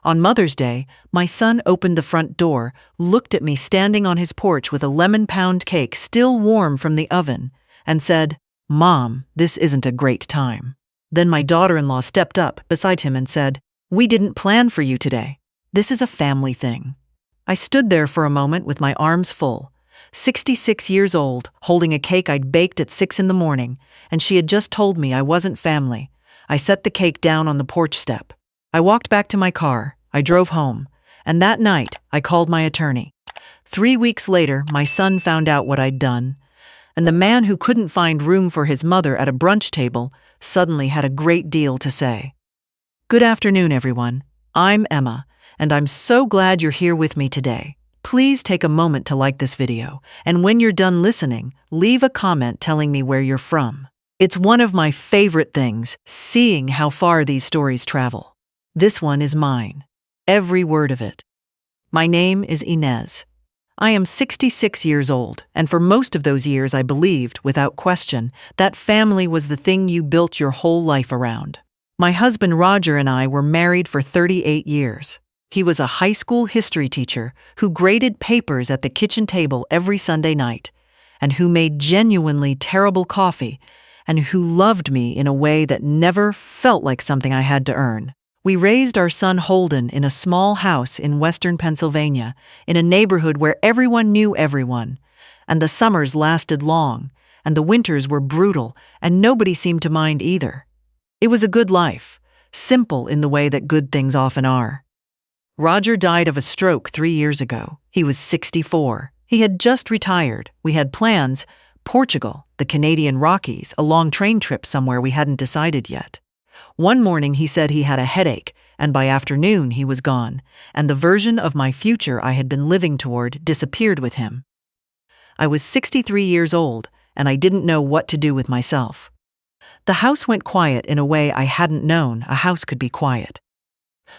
On Mother's Day, my son opened the front door, looked at me standing on his porch with a lemon pound cake still warm from the oven, and said, "Mom, this isn't a great time." Then my daughter-in-law stepped up beside him and said, "We didn't plan for you today. This is a family thing." I stood there for a moment with my arms full, 66 years old, holding a cake I'd baked at 6 in the morning, and she had just told me I wasn't family. I set the cake down on the porch step. I walked back to my car. I drove home, and that night I called my attorney. 3 weeks later, my son found out what I'd done, and the man who couldn't find room for his mother at a brunch table suddenly had a great deal to say. Good afternoon, everyone. I'm Emma, and I'm so glad you're here with me today. Please take a moment to like this video, and when you're done listening, leave a comment telling me where you're from. It's one of my favorite things, seeing how far these stories travel. This one is mine. Every word of it. My name is Inez. I am 66 years old, and for most of those years I believed, without question, that family was the thing you built your whole life around. My husband Roger and I were married for 38 years. He was a high school history teacher who graded papers at the kitchen table every Sunday night, and who made genuinely terrible coffee, and who loved me in a way that never felt like something I had to earn. We raised our son Holden in a small house in western Pennsylvania, in a neighborhood where everyone knew everyone, and the summers lasted long, and the winters were brutal, and nobody seemed to mind either. It was a good life, simple in the way that good things often are. Roger died of a stroke 3 years ago. He was 64. He had just retired. We had plans: Portugal, the Canadian Rockies, a long train trip somewhere we hadn't decided yet. One morning he said he had a headache, and by afternoon he was gone, and the version of my future I had been living toward disappeared with him. I was 63 years old, and I didn't know what to do with myself. The house went quiet in a way I hadn't known a house could be quiet.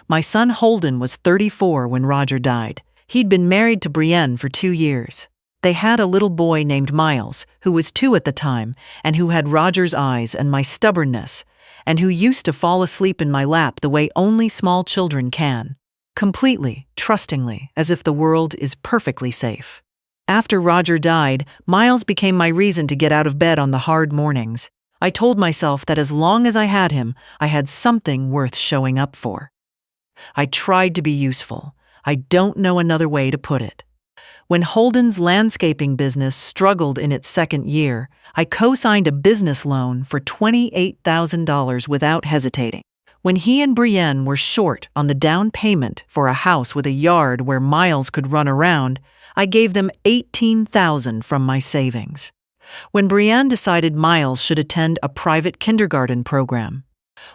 My son Holden was 34 when Roger died. He'd been married to Brienne for 2 years. They had a little boy named Miles, who was 2 at the time, and who had Roger's eyes and my stubbornness, and who used to fall asleep in my lap the way only small children can, completely, trustingly, as if the world is perfectly safe. After Roger died, Miles became my reason to get out of bed on the hard mornings. I told myself that as long as I had him, I had something worth showing up for. I tried to be useful. I don't know another way to put it. When Holden's landscaping business struggled in its second year, I co-signed a business loan for $28,000 without hesitating. When he and Brienne were short on the down payment for a house with a yard where Miles could run around, I gave them $18,000 from my savings. When Brienne decided Miles should attend a private kindergarten program,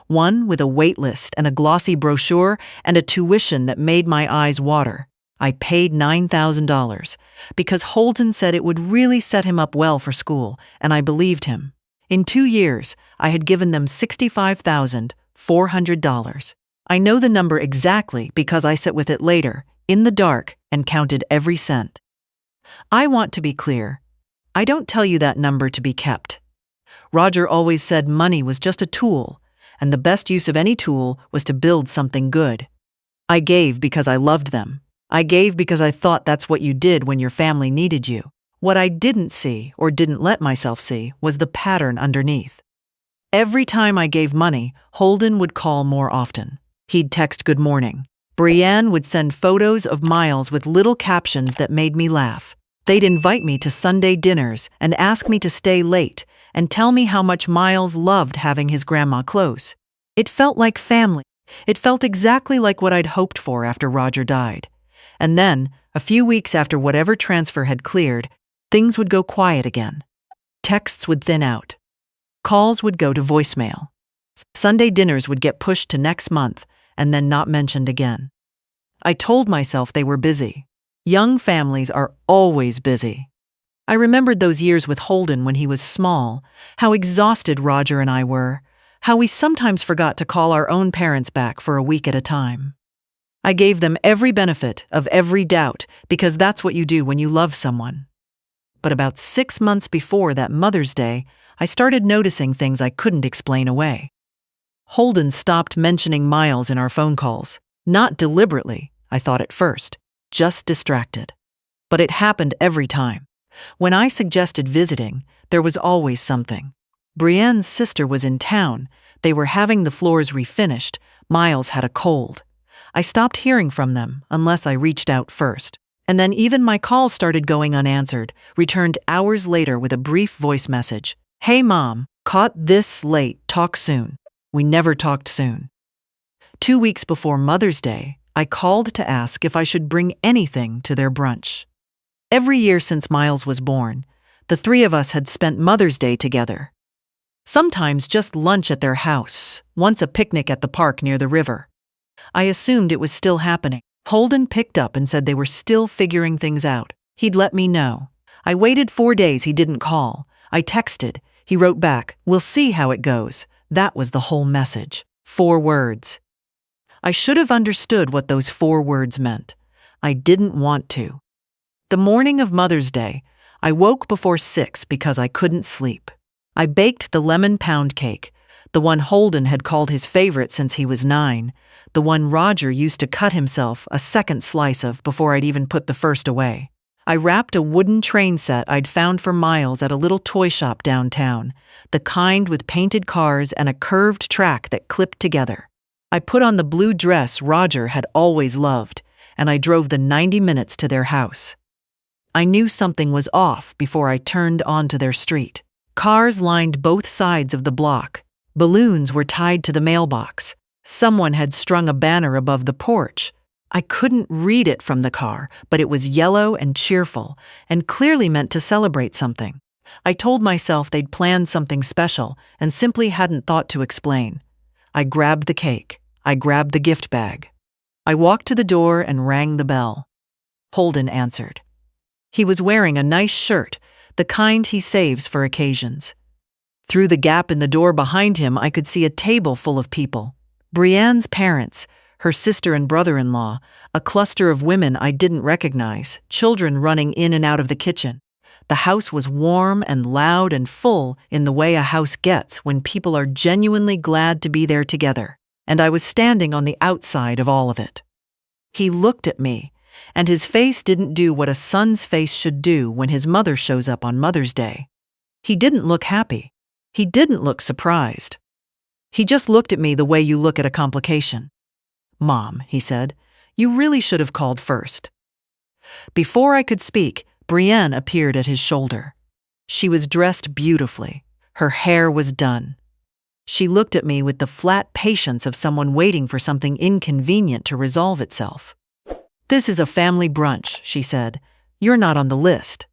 one with a wait list and a glossy brochure and a tuition that made my eyes water, I paid $9,000 because Holden said it would really set him up well for school, and I believed him. In 2 years, I had given them $65,400. I know the number exactly because I sat with it later, in the dark, and counted every cent. I want to be clear. I don't tell you that number to be kept. Roger always said money was just a tool, and the best use of any tool was to build something good. I gave because I loved them. I gave because I thought that's what you did when your family needed you. What I didn't see, or didn't let myself see, was the pattern underneath. Every time I gave money, Holden would call more often. He'd text good morning. Brienne would send photos of Miles with little captions that made me laugh. They'd invite me to Sunday dinners and ask me to stay late and tell me how much Miles loved having his grandma close. It felt like family. It felt exactly like what I'd hoped for after Roger died. And then, a few weeks after whatever transfer had cleared, things would go quiet again. Texts would thin out. Calls would go to voicemail. Sunday dinners would get pushed to next month and then not mentioned again. I told myself they were busy. Young families are always busy. I remembered those years with Holden when he was small, how exhausted Roger and I were, how we sometimes forgot to call our own parents back for a week at a time. I gave them every benefit of every doubt because that's what you do when you love someone. But about 6 months before that Mother's Day, I started noticing things I couldn't explain away. Holden stopped mentioning Miles in our phone calls. Not deliberately, I thought at first, just distracted. But it happened every time. When I suggested visiting, there was always something. Brienne's sister was in town. They were having the floors refinished. Miles had a cold. I stopped hearing from them unless I reached out first. And then even my calls started going unanswered, returned hours later with a brief voice message. Hey mom, caught this late, talk soon. We never talked soon. 2 weeks before Mother's Day, I called to ask if I should bring anything to their brunch. Every year since Miles was born, the three of us had spent Mother's Day together. Sometimes just lunch at their house, once a picnic at the park near the river. I assumed it was still happening. Holden picked up and said they were still figuring things out. He'd let me know. I waited 4 days, he didn't call. I texted. He wrote back, "We'll see how it goes." That was the whole message. 4 words. I should have understood what those 4 words meant. I didn't want to. The morning of Mother's Day, I woke before 6 because I couldn't sleep. I baked the lemon pound cake, the one Holden had called his favorite since he was 9, the one Roger used to cut himself a second slice of before I'd even put the first away. I wrapped a wooden train set I'd found for Miles at a little toy shop downtown, the kind with painted cars and a curved track that clipped together. I put on the blue dress Roger had always loved, and I drove the 90 minutes to their house. I knew something was off before I turned onto their street. Cars lined both sides of the block. Balloons were tied to the mailbox. Someone had strung a banner above the porch. I couldn't read it from the car, but it was yellow and cheerful, and clearly meant to celebrate something. I told myself they'd planned something special and simply hadn't thought to explain. I grabbed the cake. I grabbed the gift bag. I walked to the door and rang the bell. Holden answered. He was wearing a nice shirt, the kind he saves for occasions. Through the gap in the door behind him, I could see a table full of people. Brienne's parents, her sister and brother-in-law, a cluster of women I didn't recognize, children running in and out of the kitchen. The house was warm and loud and full in the way a house gets when people are genuinely glad to be there together, and I was standing on the outside of all of it. He looked at me, and his face didn't do what a son's face should do when his mother shows up on Mother's Day. He didn't look happy. He didn't look surprised. He just looked at me the way you look at a complication. "Mom," he said, "you really should have called first." Before I could speak, Brienne appeared at his shoulder. She was dressed beautifully. Her hair was done. She looked at me with the flat patience of someone waiting for something inconvenient to resolve itself. "This is a family brunch," she said. "You're not on the list."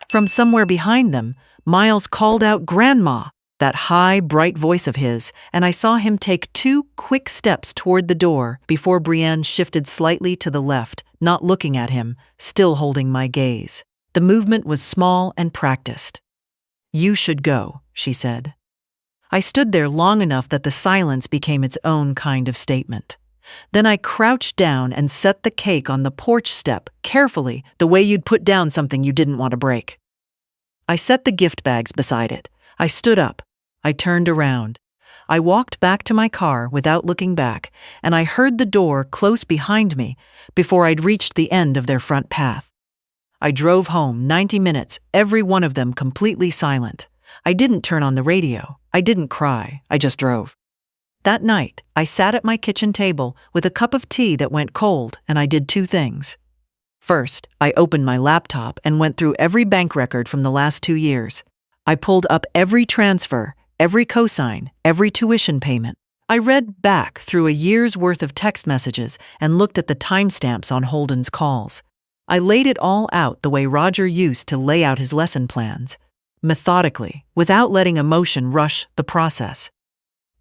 From somewhere behind them, Miles called out, "Grandma," that high, bright voice of his, and I saw him take 2 quick steps toward the door before Brienne shifted slightly to the left, not looking at him, still holding my gaze. The movement was small and practiced. "You should go," she said. I stood there long enough that the silence became its own kind of statement. Then I crouched down and set the cake on the porch step, carefully, the way you'd put down something you didn't want to break. I set the gift bags beside it. I stood up. I turned around. I walked back to my car without looking back, and I heard the door close behind me before I'd reached the end of their front path. I drove home 90 minutes, every one of them completely silent. I didn't turn on the radio. I didn't cry. I just drove. That night, I sat at my kitchen table with a cup of tea that went cold, and I did 2 things. First, I opened my laptop and went through every bank record from the last 2 years. I pulled up every transfer, every cosign, every tuition payment. I read back through a year's worth of text messages and looked at the timestamps on Holden's calls. I laid it all out the way Roger used to lay out his lesson plans, methodically, without letting emotion rush the process.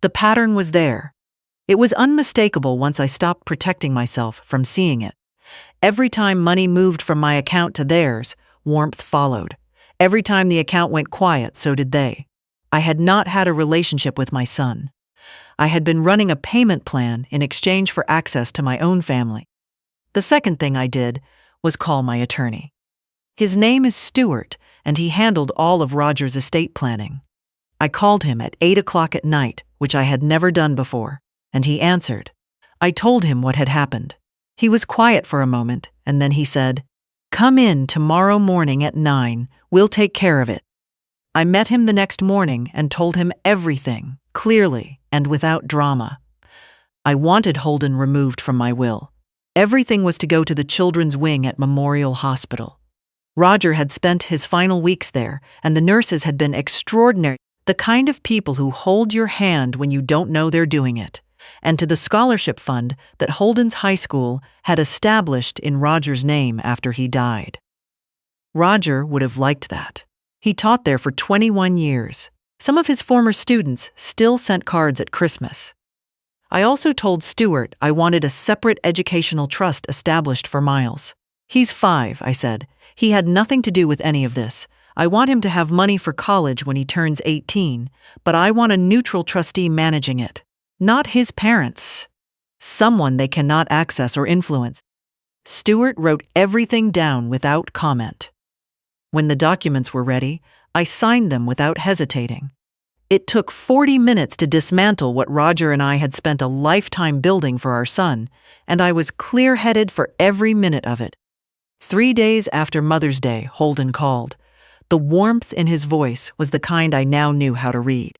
The pattern was there. It was unmistakable once I stopped protecting myself from seeing it. Every time money moved from my account to theirs, warmth followed. Every time the account went quiet, so did they. I had not had a relationship with my son. I had been running a payment plan in exchange for access to my own family. The second thing I did was call my attorney. His name is Stuart, and he handled all of Roger's estate planning. I called him at 8 o'clock at night, which I had never done before, and he answered. I told him what had happened. He was quiet for a moment, and then he said, "Come in tomorrow morning at 9. We'll take care of it." I met him the next morning and told him everything, clearly and without drama. I wanted Holden removed from my will. Everything was to go to the children's wing at Memorial Hospital. Roger had spent his final weeks there, and the nurses had been extraordinary, the kind of people who hold your hand when you don't know they're doing it, and to the scholarship fund that Holden's high school had established in Roger's name after he died. Roger would have liked that. He taught there for 21 years. Some of his former students still sent cards at Christmas. I also told Stuart I wanted a separate educational trust established for Miles. "He's 5, I said. He had nothing to do with any of this. I want him to have money for college when he turns 18, but I want a neutral trustee managing it. Not his parents. Someone they cannot access or influence." Stuart wrote everything down without comment. When the documents were ready, I signed them without hesitating. It took 40 minutes to dismantle what Roger and I had spent a lifetime building for our son, and I was clear-headed for every minute of it. 3 days after Mother's Day, Holden called. The warmth in his voice was the kind I now knew how to read.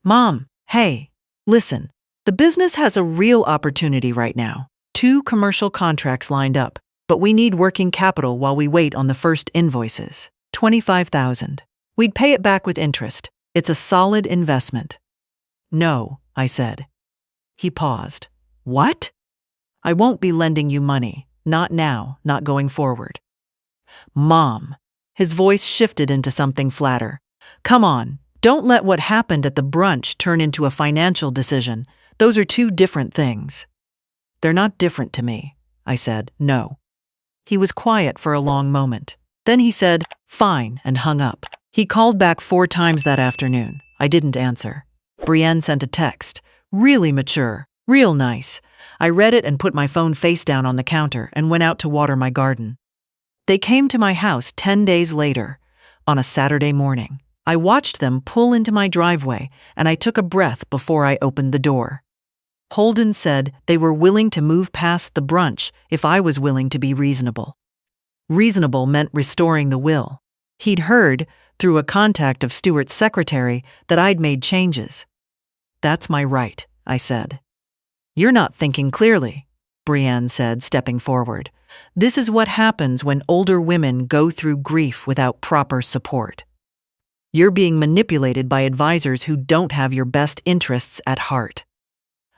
"Mom, hey, listen, the business has a real opportunity right now. 2 commercial contracts lined up, but we need working capital while we wait on the first invoices. $25,000. We'd pay it back with interest. It's a solid investment." "No," I said. He paused. "What?" "I won't be lending you money. Not now, not going forward." "Mom." His voice shifted into something flatter. "Come on, don't let what happened at the brunch turn into a financial decision. Those are 2 different things." "They're not different to me," I said. "No." He was quiet for a long moment. Then he said, "Fine," and hung up. He called back 4 times that afternoon. I didn't answer. Brienne sent a text. Really mature, real nice. I read it and put my phone face down on the counter and went out to water my garden. They came to my house 10 days later, on a Saturday morning. I watched them pull into my driveway, and I took a breath before I opened the door. Holden said they were willing to move past the brunch if I was willing to be reasonable. Reasonable meant restoring the will. He'd heard, through a contact of Stuart's secretary, that I'd made changes. "That's my right," I said. "You're not thinking clearly," Brienne said, stepping forward. "This is what happens when older women go through grief without proper support. You're being manipulated by advisors who don't have your best interests at heart."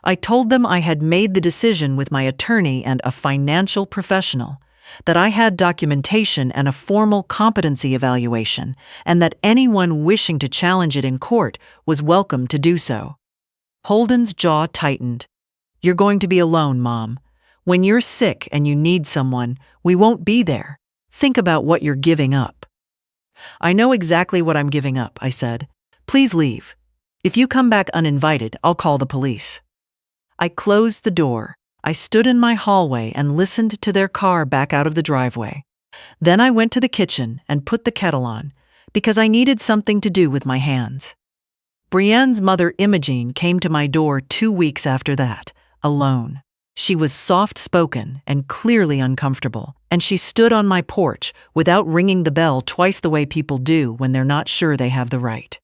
I told them I had made the decision with my attorney and a financial professional, that I had documentation and a formal competency evaluation, and that anyone wishing to challenge it in court was welcome to do so. Holden's jaw tightened. "You're going to be alone, Mom. When you're sick and you need someone, we won't be there. Think about what you're giving up." "I know exactly what I'm giving up," I said. "Please leave. If you come back uninvited, I'll call the police." I closed the door. I stood in my hallway and listened to their car back out of the driveway. Then I went to the kitchen and put the kettle on, because I needed something to do with my hands. Brienne's mother, Imogene, came to my door 2 weeks after that, alone. She was soft-spoken and clearly uncomfortable, and she stood on my porch without ringing the bell twice the way people do when they're not sure they have the right.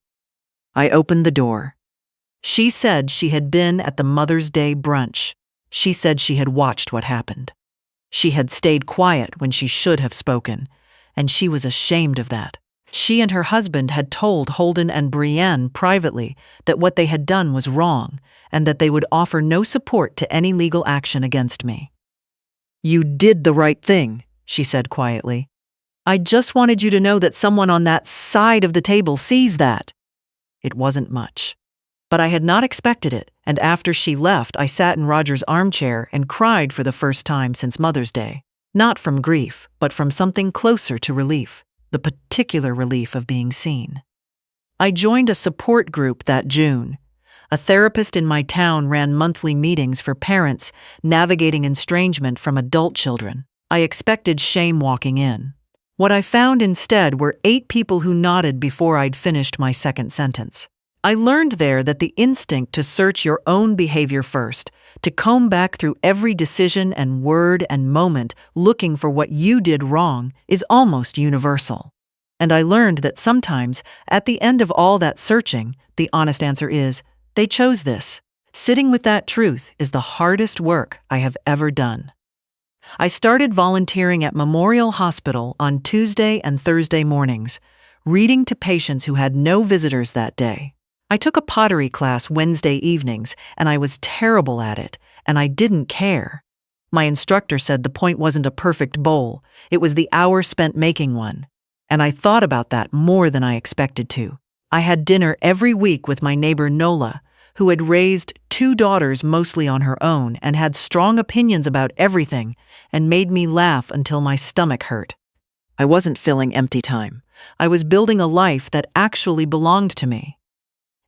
I opened the door. She said she had been at the Mother's Day brunch. She said she had watched what happened. She had stayed quiet when she should have spoken, and she was ashamed of that. She and her husband had told Holden and Brienne privately that what they had done was wrong, and that they would offer no support to any legal action against me. "You did the right thing," she said quietly. "I just wanted you to know that someone on that side of the table sees that." It wasn't much. But I had not expected it, and after she left, I sat in Roger's armchair and cried for the first time since Mother's Day. Not from grief, but from something closer to relief, the particular relief of being seen. I joined a support group that June. A therapist in my town ran monthly meetings for parents navigating estrangement from adult children. I expected shame walking in. What I found instead were 8 people who nodded before I'd finished my second sentence. I learned there that the instinct to search your own behavior first, to comb back through every decision and word and moment looking for what you did wrong, is almost universal. And I learned that sometimes, at the end of all that searching, the honest answer is, they chose this. Sitting with that truth is the hardest work I have ever done. I started volunteering at Memorial Hospital on Tuesday and Thursday mornings, reading to patients who had no visitors that day. I took a pottery class Wednesday evenings, and I was terrible at it, and I didn't care. My instructor said the point wasn't a perfect bowl, it was the hour spent making one. And I thought about that more than I expected to. I had dinner every week with my neighbor Nola, who had raised 2 daughters mostly on her own and had strong opinions about everything and made me laugh until my stomach hurt. I wasn't filling empty time. I was building a life that actually belonged to me.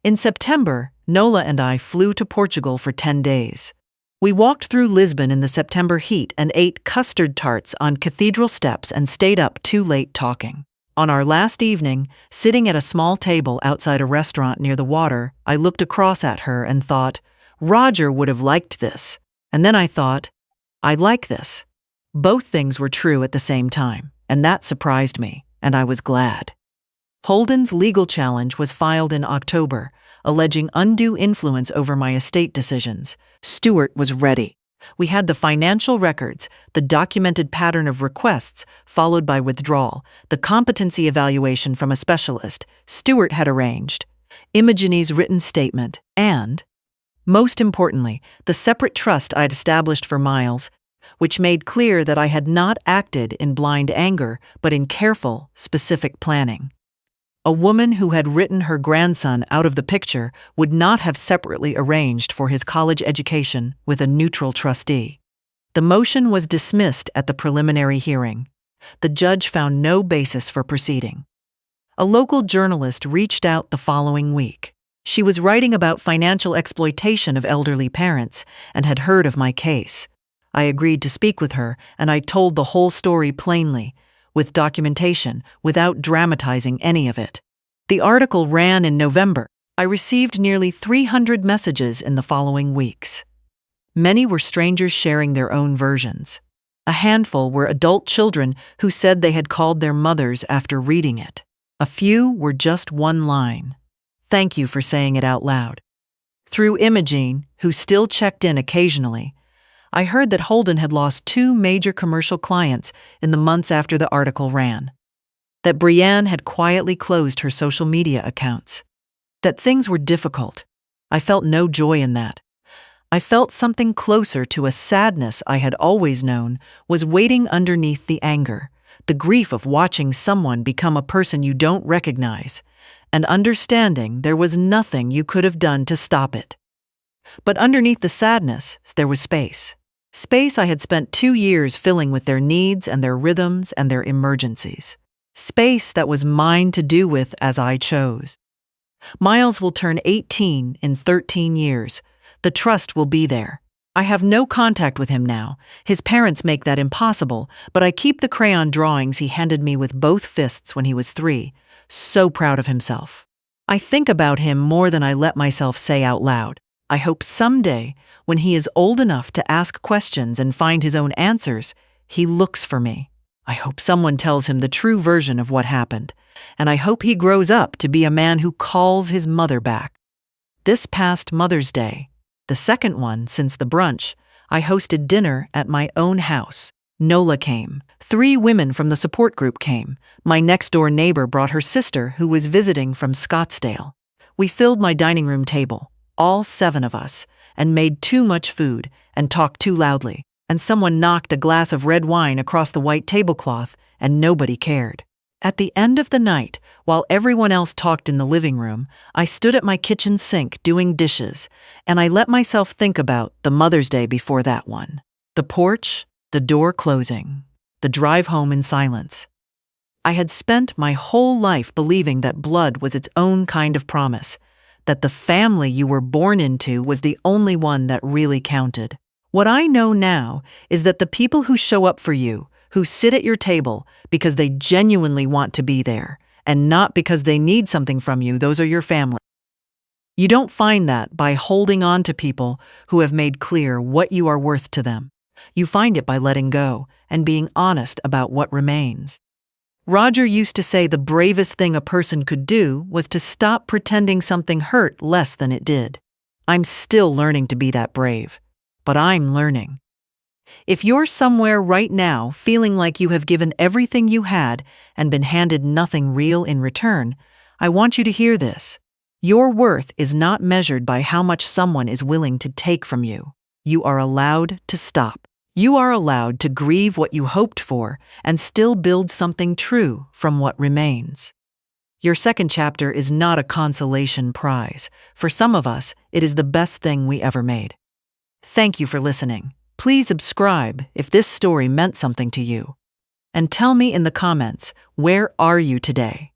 In September, Nola and I flew to Portugal for 10 days. We walked through Lisbon in the September heat and ate custard tarts on cathedral steps and stayed up too late talking. On our last evening, sitting at a small table outside a restaurant near the water, I looked across at her and thought, Roger would have liked this. And then I thought, I like this. Both things were true at the same time, and that surprised me, and I was glad. Holden's legal challenge was filed in October, alleging undue influence over my estate decisions. Stuart was ready. We had the financial records, the documented pattern of requests, followed by withdrawal, the competency evaluation from a specialist Stuart had arranged, Imogene's written statement, and, most importantly, the separate trust I'd established for Miles, which made clear that I had not acted in blind anger, but in careful, specific planning. A woman who had written her grandson out of the picture would not have separately arranged for his college education with a neutral trustee. The motion was dismissed at the preliminary hearing. The judge found no basis for proceeding. A local journalist reached out the following week. She was writing about financial exploitation of elderly parents and had heard of my case. I agreed to speak with her, and I told the whole story plainly, with documentation, without dramatizing any of it. The article ran in November. I received nearly 300 messages in the following weeks. Many were strangers sharing their own versions. A handful were adult children who said they had called their mothers after reading it. A few were just one line. Thank you for saying it out loud. Through Imogene, who still checked in occasionally, I heard that Holden had lost 2 major commercial clients in the months after the article ran. That Brienne had quietly closed her social media accounts. That things were difficult. I felt no joy in that. I felt something closer to a sadness I had always known was waiting underneath the anger, the grief of watching someone become a person you don't recognize, and understanding there was nothing you could have done to stop it. But underneath the sadness, there was space. Space I had spent 2 years filling with their needs and their rhythms and their emergencies. Space that was mine to do with as I chose. Miles will turn 18 in 13 years. The trust will be there. I have no contact with him now. His parents make that impossible, but I keep the crayon drawings he handed me with both fists when he was 3, so proud of himself. I think about him more than I let myself say out loud. I hope someday, when he is old enough to ask questions and find his own answers, he looks for me. I hope someone tells him the true version of what happened, and I hope he grows up to be a man who calls his mother back. This past Mother's Day, the second one since the brunch, I hosted dinner at my own house. Nola came. 3 women from the support group came. My next-door neighbor brought her sister, who was visiting from Scottsdale. We filled my dining room table, all 7 of us, and made too much food and talked too loudly, and someone knocked a glass of red wine across the white tablecloth, and nobody cared. At the end of the night, while everyone else talked in the living room, I stood at my kitchen sink doing dishes, and I let myself think about the Mother's Day before that one. The porch, the door closing, the drive home in silence. I had spent my whole life believing that blood was its own kind of promise, that the family you were born into was the only one that really counted. What I know now is that the people who show up for you, who sit at your table because they genuinely want to be there, and not because they need something from you, those are your family. You don't find that by holding on to people who have made clear what you are worth to them. You find it by letting go and being honest about what remains. Roger used to say the bravest thing a person could do was to stop pretending something hurt less than it did. I'm still learning to be that brave, but I'm learning. If you're somewhere right now feeling like you have given everything you had and been handed nothing real in return, I want you to hear this. Your worth is not measured by how much someone is willing to take from you. You are allowed to stop. You are allowed to grieve what you hoped for and still build something true from what remains. Your second chapter is not a consolation prize. For some of us, it is the best thing we ever made. Thank you for listening. Please subscribe if this story meant something to you. And tell me in the comments, where are you today?